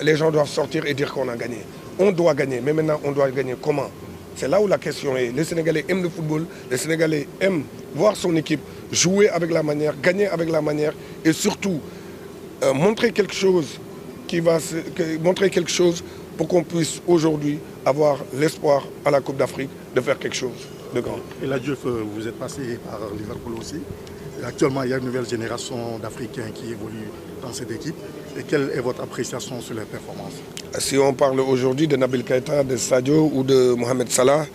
les gens doivent sortir et dire qu'on a gagné. On doit gagner, mais maintenant on doit gagner comment? C'est là où la question est. Les Sénégalais aiment le football, les Sénégalais aiment voir son équipe jouer avec la manière, gagner avec la manière et surtout montrer quelque chose pour qu'on puisse aujourd'hui avoir l'espoir à la Coupe d'Afrique de faire quelque chose de grand. Et là, Diouf, vous êtes passé par Liverpool aussi. Et actuellement, il y a une nouvelle génération d'Africains qui évolue dans cette équipe. Et quelle est votre appréciation sur les performances? Si on parle aujourd'hui de Nabil Keita, de Sadio ou de Mohamed Salah,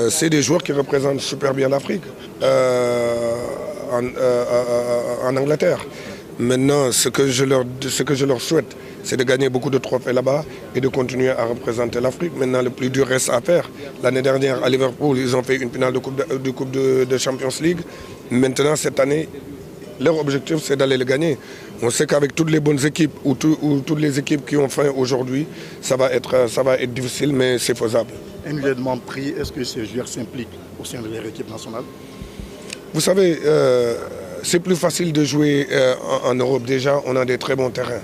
c'est des joueurs qui représentent super bien l'Afrique en Angleterre. Maintenant, ce que je leur souhaite, c'est de gagner beaucoup de trophées là-bas et de continuer à représenter l'Afrique. Maintenant, le plus dur reste à faire. L'année dernière, à Liverpool, ils ont fait une finale de Coupe de Champions League. Maintenant, cette année, leur objectif, c'est d'aller le gagner. On sait qu'avec toutes les bonnes équipes ou toutes les équipes qui ont faim aujourd'hui, ça va être difficile, mais c'est faisable. Individuellement pris, est-ce que ces joueurs s'impliquent au sein de leur équipe nationale? Vous savez, c'est plus facile de jouer en Europe. Déjà, on a des très bons terrains.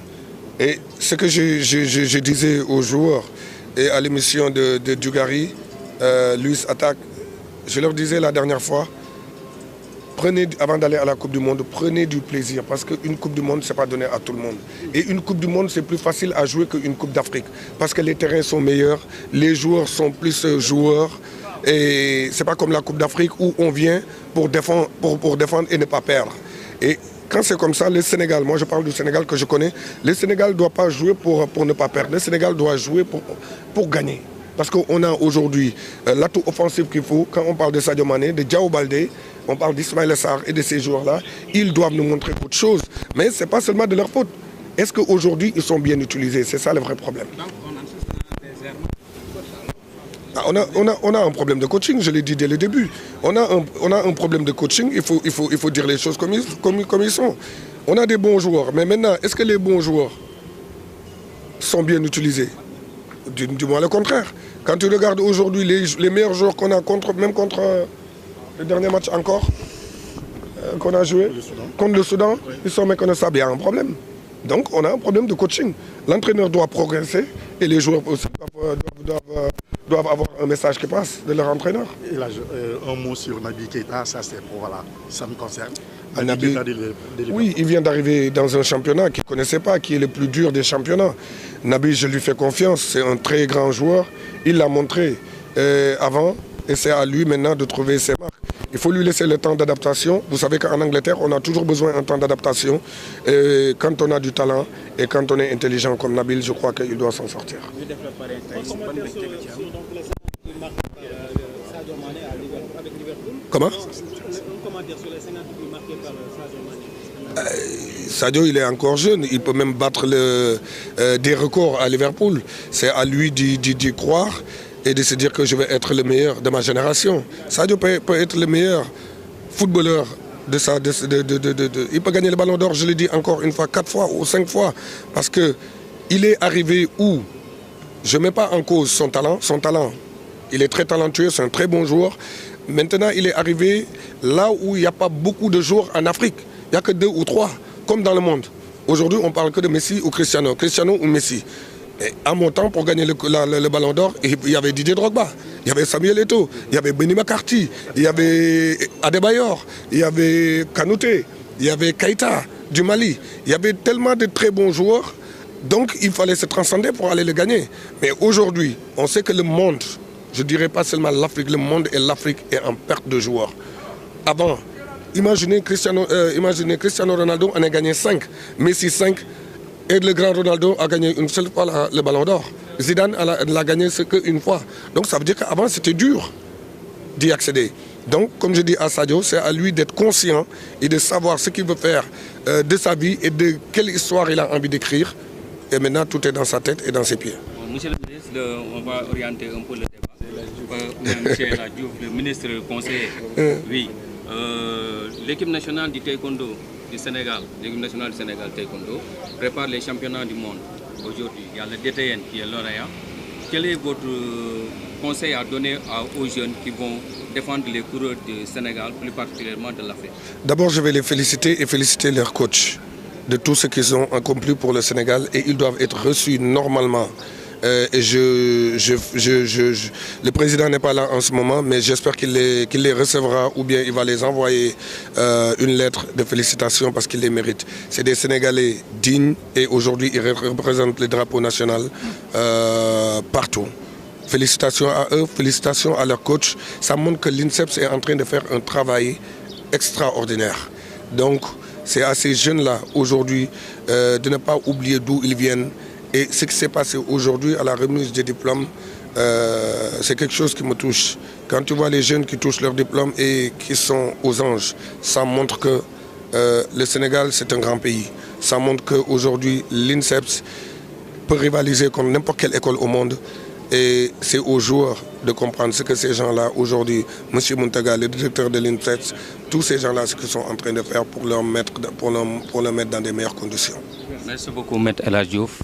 Et ce que je disais aux joueurs et à l'émission de Dugarry, Luis Attaque, je leur disais la dernière fois, avant d'aller à la Coupe du Monde, prenez du plaisir parce qu'une Coupe du Monde, ce n'est pas donné à tout le monde. Et une Coupe du Monde, c'est plus facile à jouer qu'une Coupe d'Afrique parce que les terrains sont meilleurs, les joueurs sont plus joueurs. Et ce n'est pas comme la Coupe d'Afrique où on vient pour défendre et ne pas perdre. Et quand c'est comme ça, le Sénégal, moi je parle du Sénégal que je connais, le Sénégal ne doit pas jouer pour ne pas perdre. Le Sénégal doit jouer pour gagner. Parce qu'on a aujourd'hui l'atout offensif qu'il faut. Quand on parle de Sadio Mané, de Diao Baldé, on parle d'Ismaïla Sarr et de ces joueurs-là, ils doivent nous montrer autre chose. Mais ce n'est pas seulement de leur faute. Est-ce qu'aujourd'hui ils sont bien utilisés? C'est ça le vrai problème. On a un problème de coaching, je l'ai dit dès le début. On a un problème de coaching, il faut dire les choses comme ils sont. On a des bons joueurs, mais maintenant, est-ce que les bons joueurs sont bien utilisés? Du moins le contraire. Quand tu regardes aujourd'hui les meilleurs joueurs qu'on a même contre le dernier match encore qu'on a joué, contre le Soudan, oui. Ils sont méconnaissables, il y a un problème. Donc on a un problème de coaching. L'entraîneur doit progresser et les joueurs aussi doivent avoir un message qui passe de leur entraîneur. Et là, un mot sur Naby Keita, ça c'est pour voilà, ça me concerne. Oui, il vient d'arriver dans un championnat qu'il ne connaissait pas, qui est le plus dur des championnats. Naby, je lui fais confiance, c'est un très grand joueur. Il l'a montré avant et c'est à lui maintenant de trouver ses marques. Il faut lui laisser le temps d'adaptation. Vous savez qu'en Angleterre, on a toujours besoin d'un temps d'adaptation. Quand on a du talent et quand on est intelligent comme Nabil, je crois qu'il doit s'en sortir. Comment? Sadio, il est encore jeune, il peut même battre des records à Liverpool. C'est à lui d'y croire et de se dire que je vais être le meilleur de ma génération. Sadio peut être le meilleur footballeur de ça. Il peut gagner le ballon d'or, je l'ai dit encore une fois, 4 fois ou 5 fois. Parce qu'il est arrivé où je ne mets pas en cause son talent. Son talent, il est très talentueux, c'est un très bon joueur. Maintenant, il est arrivé là où il n'y a pas beaucoup de joueurs en Afrique. Il n'y a que 2 ou 3, comme dans le monde. Aujourd'hui, on ne parle que de Messi ou Cristiano. Cristiano ou Messi. Et à mon temps, pour gagner le ballon d'or, il y avait Didier Drogba, il y avait Samuel Eto'o, il y avait Benny McCarthy, il y avait Adebayor, il y avait Kanouté, il y avait Keita du Mali. Il y avait tellement de très bons joueurs, donc il fallait se transcender pour aller le gagner. Mais aujourd'hui, on sait que le monde, je ne dirais pas seulement l'Afrique, le monde et l'Afrique est en perte de joueurs. Avant, imaginez Cristiano Ronaldo en a gagné 5, Messi 5, et le grand Ronaldo a gagné une seule fois le ballon d'or. Zidane l'a gagné qu'une fois. Donc ça veut dire qu'avant c'était dur d'y accéder. Donc comme je dis à Sadio, c'est à lui d'être conscient et de savoir ce qu'il veut faire de sa vie et de quelle histoire il a envie d'écrire. Et maintenant tout est dans sa tête et dans ses pieds. Monsieur le ministre, on va orienter un peu le débat. Monsieur Diouf, le ministre conseiller, oui. L'équipe nationale du taekwondo du Sénégal, l'équipe nationale du Sénégal taekwondo, prépare les championnats du monde. Aujourd'hui, il y a le DTN qui est lauréat. Quel est votre conseil à donner aux jeunes qui vont défendre les coureurs du Sénégal, plus particulièrement de l'Afrique? D'abord, je vais les féliciter et féliciter leur coach. de tout ce qu'ils ont accompli pour le Sénégal et ils doivent être reçus normalement. Le président n'est pas là en ce moment, mais j'espère qu'il les recevra ou bien il va les envoyer une lettre de félicitations parce qu'ils les méritent. C'est des Sénégalais dignes et aujourd'hui ils représentent le drapeau national partout. Félicitations à eux, félicitations à leur coach. Ça montre que l'INSEPS est en train de faire un travail extraordinaire. Donc c'est à ces jeunes-là aujourd'hui de ne pas oublier d'où ils viennent. Et ce qui s'est passé aujourd'hui à la remise des diplômes, c'est quelque chose qui me touche. Quand tu vois les jeunes qui touchent leur diplôme et qui sont aux anges, ça montre que le Sénégal, c'est un grand pays. Ça montre qu'aujourd'hui, l'INSEPS peut rivaliser contre n'importe quelle école au monde. Et c'est aux joueurs de comprendre ce que ces gens-là, aujourd'hui, M. Muntaga, le directeur de l'INSEPS, tous ces gens-là, ce qu'ils sont en train de faire pour leur mettre dans des meilleures conditions. Merci beaucoup, M. El Hadji Diouf.